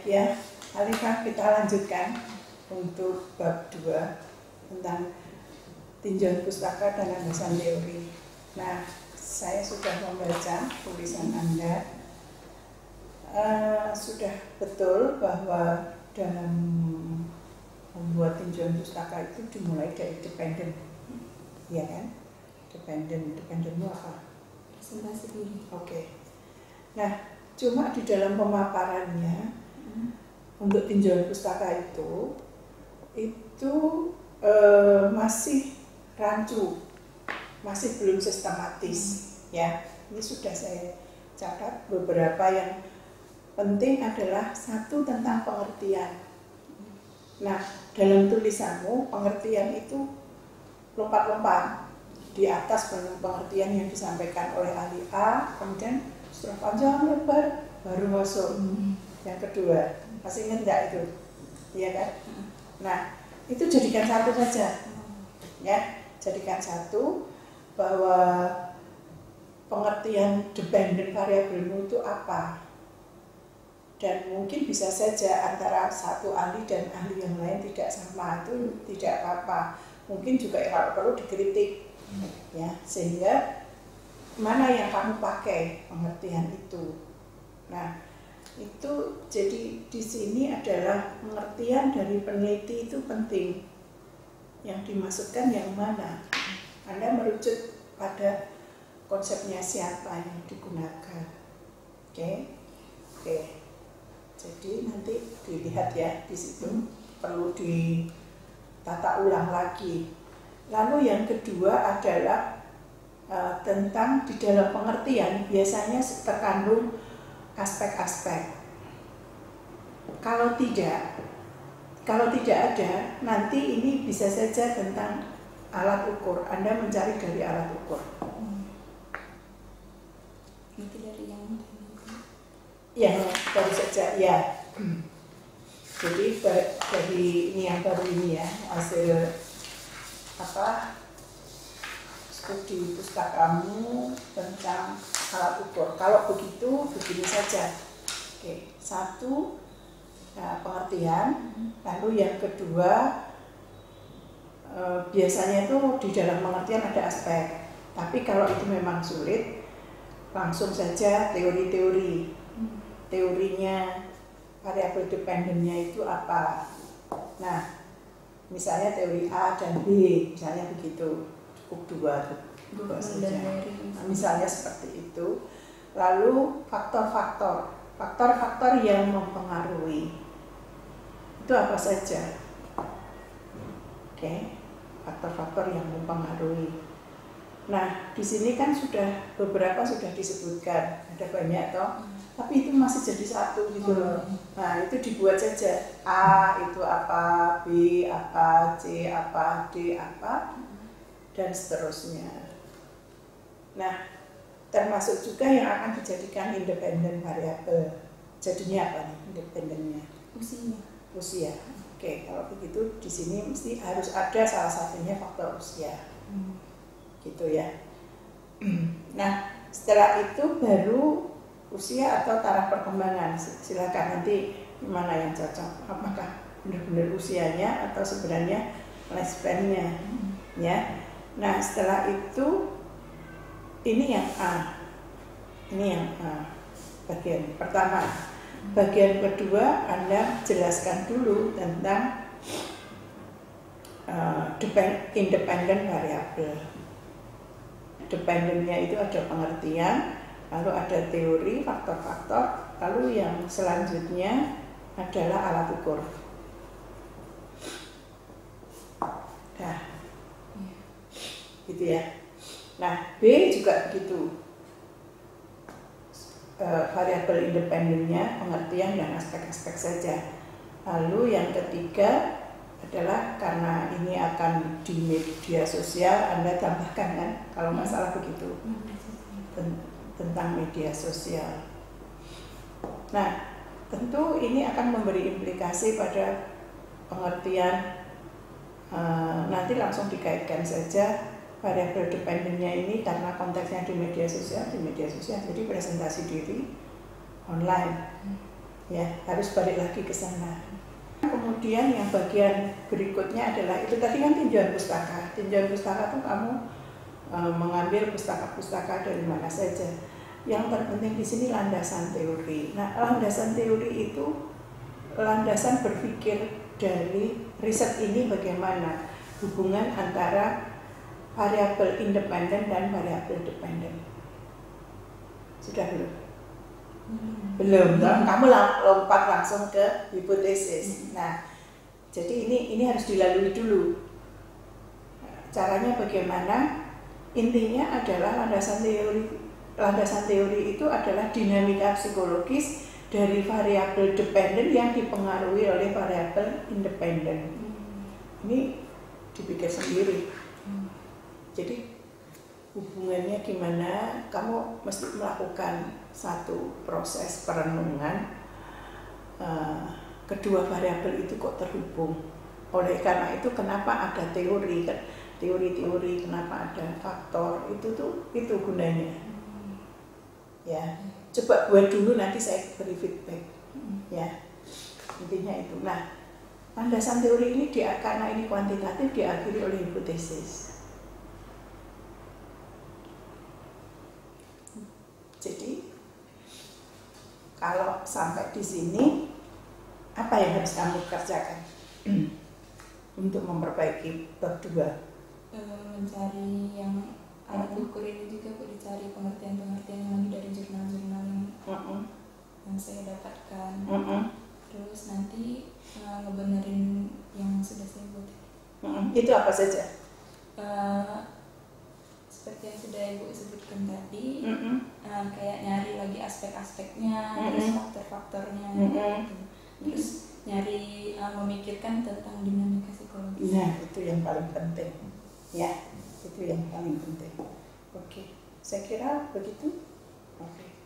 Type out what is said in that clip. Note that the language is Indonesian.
ya, Alifah, kita lanjutkan untuk bab 2 tentang tinjauan pustaka dan landasan teori. Nah, saya sudah membaca tulisan Anda. Sudah betul bahwa dalam membuat tinjauan pustaka itu dimulai dari dependen, ya kan? Dependenmu apa? Presentasi diri. Oke. Nah, cuma di dalam pemaparannya untuk tinjauan pustaka itu masih rancu, masih belum sistematis, ya. Ini sudah saya catat. Beberapa yang penting adalah satu tentang pengertian. Nah, dalam tulisanmu pengertian itu lompat-lompat di atas pengertian yang disampaikan oleh ahli A, kemudian setelah panjang lebar baru masuk yang kedua. Masih ingat nggak itu? Iya kan? Nah, itu jadikan satu saja, ya. Jadikan satu bahwa pengertian dependent variabelmu itu apa, dan mungkin bisa saja antara satu ahli dan ahli yang lain tidak sama, itu tidak apa-apa. Mungkin juga kalau perlu dikritik, ya, sehingga mana yang kamu pakai pengertian itu. Nah, itu jadi di sini adalah pengertian dari peneliti itu penting. Yang dimaksudkan yang mana? Anda merujuk pada konsepnya siapa yang digunakan. Oke. Jadi nanti dilihat ya di situ, perlu ditata ulang lagi. Lalu yang kedua adalah tentang di dalam pengertian biasanya terkandung aspek-aspek. Kalau tidak ada, nanti ini bisa saja tentang alat ukur. Anda mencari dari alat ukur. Nanti dari yang Ya, baru saja ya. Jadi dari ini yang baru ini ya, hasil studi pustakamu tentang alat ukur. Kalau begitu, begini saja. Oke, satu pengertian, lalu yang kedua biasanya itu di dalam pengertian ada aspek. Tapi kalau itu memang sulit, langsung saja teori-teori. Teorinya variabel dependennya itu apa? Nah, misalnya teori A dan B, misalnya begitu. Cukup dua saja. Nah, misalnya seperti itu. Lalu faktor-faktor yang mempengaruhi itu apa saja? Oke, faktor-faktor yang mempengaruhi. Nah, di sini kan beberapa sudah disebutkan, ada banyak toh, tapi itu masih jadi satu gitu loh. Nah, itu dibuat saja. A itu apa, B apa, C apa, D apa, dan seterusnya. Nah, termasuk juga yang akan dijadikan independen variabel. Jadinya apa nih independennya? Usia. Oke, kalau begitu di sini mesti harus ada salah satunya faktor usia. Gitu ya. Nah, setelah itu baru usia atau taraf perkembangan. Silakan nanti mana yang cocok. Apakah benar-benar usianya atau sebenarnya lifespan-nya, ya. Nah, setelah itu ini yang A. Bagian pertama. Bagian kedua Anda jelaskan dulu tentang independent variabel. Dependennya itu ada pengertian, lalu ada teori, faktor-faktor, lalu yang selanjutnya adalah alat ukur. Nah, gitu ya. Nah, B juga begitu. Variabel independennya, pengertian dan aspek-aspek saja. Lalu yang ketiga adalah karena ini akan di media sosial, Anda tambahkan kan, kalau nggak salah begitu, tentang media sosial. Nah, tentu ini akan memberi implikasi pada pengertian. Nanti langsung dikaitkan saja variabel dependennya ini karena konteksnya di media sosial, jadi presentasi diri online. Ya, harus balik lagi ke sana. Kemudian yang bagian berikutnya adalah itu tadi kan tinjauan pustaka. Tinjauan pustaka itu kamu mengambil pustaka-pustaka dari mana saja. Yang terpenting di sini landasan teori. Nah, landasan teori itu landasan berpikir dari riset ini bagaimana hubungan antara variabel independen dan variabel dependen. Sudah belum? Belum, kamu lompat langsung ke hipotesis. Nah, jadi ini harus dilalui dulu. Caranya bagaimana? Intinya adalah landasan teori itu adalah dinamika psikologis dari variabel dependen yang dipengaruhi oleh variabel independen. Ini dipikir sendiri. Jadi hubungannya gimana? Kamu mesti melakukan satu proses perenungan. Kedua variabel itu kok terhubung. Oleh karena itu kenapa ada teori, kenapa ada faktor, itu gunanya. Ya, coba buat dulu, nanti saya beri feedback. Ya, intinya itu. Nah, landasan teori ini karena ini kuantitatif diakhiri oleh hipotesis. Jadi kalau sampai di sini, apa yang harus kamu kerjakan untuk memperbaiki bab 2? Mencari yang alat ukur ini juga dicari pengertian-pengertian yang lagi dari jurnal-jurnal yang saya dapatkan. Terus nanti ngebenerin yang sudah saya buat. Itu apa saja? Seperti yang sudah Ibu sebutkan tadi, kayak nyari lagi aspek-aspeknya, terus faktor-faktornya, terus nyari memikirkan tentang dinamika psikologis. Nah, itu yang paling penting. Ya, itu yang paling penting. Oke, saya kira begitu. Oke.